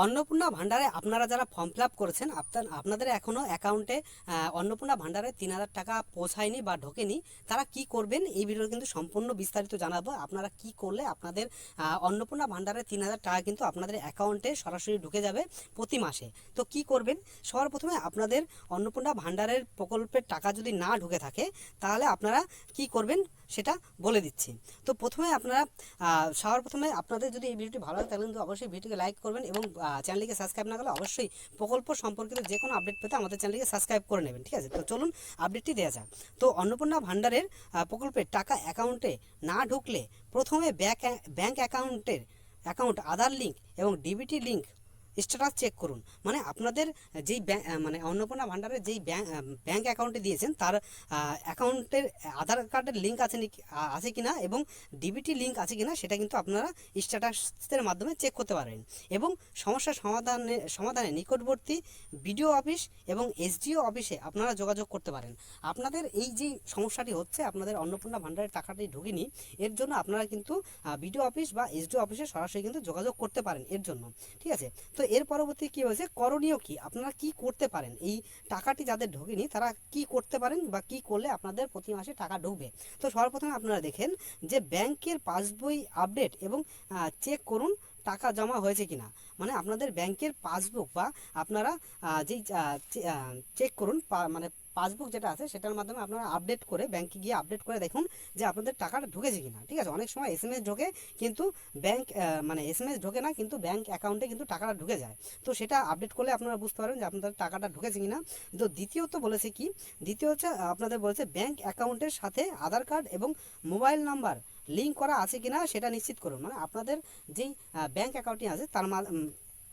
অন্নপূর্ণা ভান্ডারে আপনারা যারা form fill up করেছেন আপনাদের এখনও অ্যাকাউন্টে অন্নপূর্ণা ভান্ডারে 3,000 টাকা পৌঁছায়নি বা ঢোকেনি, তারা কি করবেন এই ভিডিওতে কিন্তু সম্পূর্ণ বিস্তারিত জানাবো। আপনারা কি করলে আপনাদের অন্নপূর্ণা ভান্ডারে 3,000 টাকা কিন্তু আপনাদের অ্যাকাউন্টে সরাসরি ঢুকে যাবে প্রতি মাসে। তো কি করবেন, সবার প্রথমে আপনাদের অন্নপূর্ণা ভান্ডারের প্রকল্পের টাকা যদি না ঢুকে থাকে তাহলে আপনারা কি করবেন সেটা বলে দিচ্ছি। তো প্রথমে আপনারা সবার প্রথমে আপনাদের যদি এই ভিডিওটি ভালো লাগে তাহলে কিন্তু অবশ্যই ভিডিওকে লাইক করবেন এবং চ্যানেলটিকে সাবস্ক্রাইব না করলে অবশ্যই প্রকল্প সম্পর্কিত যে কোনো আপডেট পেতে আমাদের চ্যানেলটিকে সাবস্ক্রাইব করে নেবেন, ঠিক আছে। তো চলুন আপডেটটি দেওয়া যাক। তো অন্নপূর্ণা ভান্ডারের প্রকল্পের টাকা অ্যাকাউন্টে না ঢুকলে প্রথমে ব্যাংক অ্যাকাউন্ট আধার লিঙ্ক এবং ডিবিটি লিঙ্ক স্ট্যাটাস চেক করুন। মানে আপনাদের যেই মানে অন্নপূর্ণা ভান্ডারের যেই ব্যাংক অ্যাকাউন্টে দিয়েছেন তার অ্যাকাউন্টের আধার কার্ডের লিঙ্ক আছে কিনা এবং ডিবিটি লিঙ্ক আছে কিনা সেটা কিন্তু আপনারা স্ট্যাটাসের মাধ্যমে চেক করতে পারবেন। এবং সমস্যার সমাধানে নিকটবর্তী বিডিও অফিস এবং এসডিও অফিসে আপনারা যোগাযোগ করতে পারেন। আপনাদের এই যে সমস্যাটি হচ্ছে, আপনাদের অন্নপূর্ণা ভান্ডারের টাকাটি ঢুকেনি, এর জন্য আপনারা কিন্তু বিডিও অফিস বা এসডিও অফিসে সরাসরি কিন্তু যোগাযোগ করতে পারেন এর জন্য, ঠিক আছে। তো এর পরবর্তী কী হয়েছে, করণীয় কি, আপনারা কি করতে পারেন, এই টাকাটি যাদের ঢোকেনি তারা কি করতে পারেন বা কি করলে আপনাদের প্রতি মাসে টাকা ঢুকবে। তো সর্বপ্রথমে আপনারা দেখেন যে ব্যাংকের পাসবই আপডেট এবং চেক করুন টাকা জমা হয়েছে কিনা। মানে আপনাদের ব্যাংকের পাসবুক বা আপনারা যেই চেক করুন মানে পাসবুক যেটা আছে সেটার মাধ্যমে আপনারা আপডেট করে ব্যাংকে গিয়ে আপডেট করে দেখুন যে আপনাদের টাকাটা ঢুকেছে কিনা, ঠিক আছে। অনেক সময় এসএমএস ঢোকে কিন্তু মানে এসএমএস ঢোকে না, কিন্তু ব্যাংক অ্যাকাউন্টে কিন্তু টাকাটা ঢুকে যায়। তো সেটা আপডেট করলে আপনারা বুঝতে পারবেন যে আপনাদের টাকাটা ঢুকেছে কিনা। তো দ্বিতীয়ত বলেছে কি, দ্বিতীয় হচ্ছে আপনাদের বলেছে ব্যাংক অ্যাকাউন্টের সাথে আধার কার্ড এবং মোবাইল নাম্বার লিঙ্ক করা আছে কিনা সেটা নিশ্চিত করুন। মানে আপনাদের যেই ব্যাংক অ্যাকাউন্টটি আছে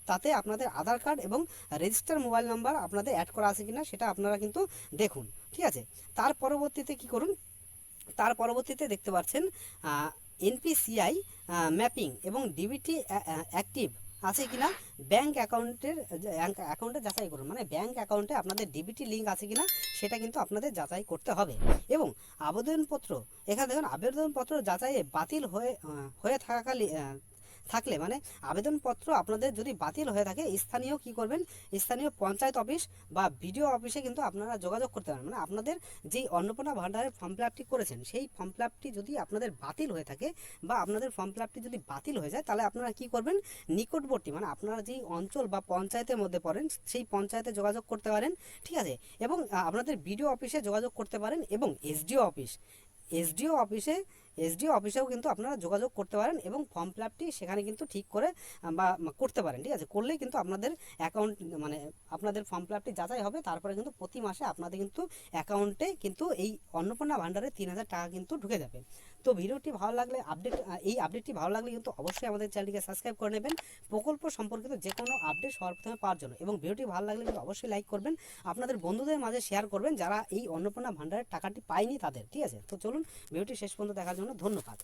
তাতে আপনাদের আধার কার্ড এবং রেজিস্টার মোবাইল নাম্বার আপনাদের অ্যাড করা আছে কিনা সেটা আপনারা কিন্তু দেখুন, ঠিক আছে। তার পরবর্তীতে কি করুন, তার পরবর্তীতে দেখতে পাচ্ছেন এনপিসিআই ম্যাপিং এবং ডিবিটি অ্যাক্টিভ আছে কিনা ব্যাংক অ্যাকাউন্টে যাচাই করুন। মানে ব্যাংক অ্যাকাউন্টে আপনাদের ডিবিটি লিঙ্ক আছে কিনা সেটা কিন্তু আপনাদের যাচাই করতে হবে। এবং আবেদনপত্র, এখানে দেখুন আবেদনপত্র যাচাইয়ে বাতিল হয়ে থাকলে মানে আবেদনপত্র আপনাদের যদি বাতিল হয়ে থাকে স্থানীয় কি করবেন, স্থানীয় পঞ্চায়েত অফিস বা বিডিও অফিসে কিন্তু আপনারা যোগাযোগ করতে পারেন। মানে আপনাদের যেই অন্নপূর্ণা ভান্ডারের ফর্ম ফিল আপটি করেছেন সেই ফর্ম ফিল আপটি যদি আপনাদের বাতিল হয়ে থাকে বা আপনাদের ফর্ম ফিল আপটি যদি বাতিল হয়ে যায় তাহলে আপনারা কি করবেন, নিকটবর্তী মানে আপনারা যেই অঞ্চল বা পঞ্চায়েতের মধ্যে পড়েন সেই পঞ্চায়েতে যোগাযোগ করতে পারেন, ঠিক আছে। এবং আপনাদের বিডিও অফিসে যোগাযোগ করতে পারেন এবং এসডিও অফিসেও কিন্তু আপনারা যোগাযোগ করতে পারেন এবং ফর্ম ফিল আপটি সেখানে কিন্তু ঠিক করে বা করতে পারেন, ঠিক আছে। করলেই কিন্তু আপনাদের অ্যাকাউন্ট মানে আপনাদের ফর্ম ফিল আপটি যাচাই হবে। তারপরে কিন্তু প্রতি মাসে আপনাদের কিন্তু অ্যাকাউন্টে কিন্তু এই অন্নপূর্ণা ভান্ডারে 3,000 টাকা কিন্তু ঢুকে যাবে। তো ভিডিওটি ভালো লাগলে এই আপডেটটি ভালো লাগলে কিন্তু অবশ্যই আমাদের চ্যানেলটিকে সাবস্ক্রাইব করে নেবেন প্রকল্প সম্পর্কিত যে কোনো আপডেট সবার প্রথমে পাওয়ার জন্য। এবং ভিডিওটি ভালো লাগলে কিন্তু অবশ্যই লাইক করবেন, আপনাদের বন্ধুদের মাঝে শেয়ার করবেন যারা এই অন্নপূর্ণা ভান্ডারের টাকাটি পায়নি তাদের, ঠিক আছে। তো চলুন ভিডিওটি শেষ পর্যন্ত দেখার জন্য ধন্যবাদ।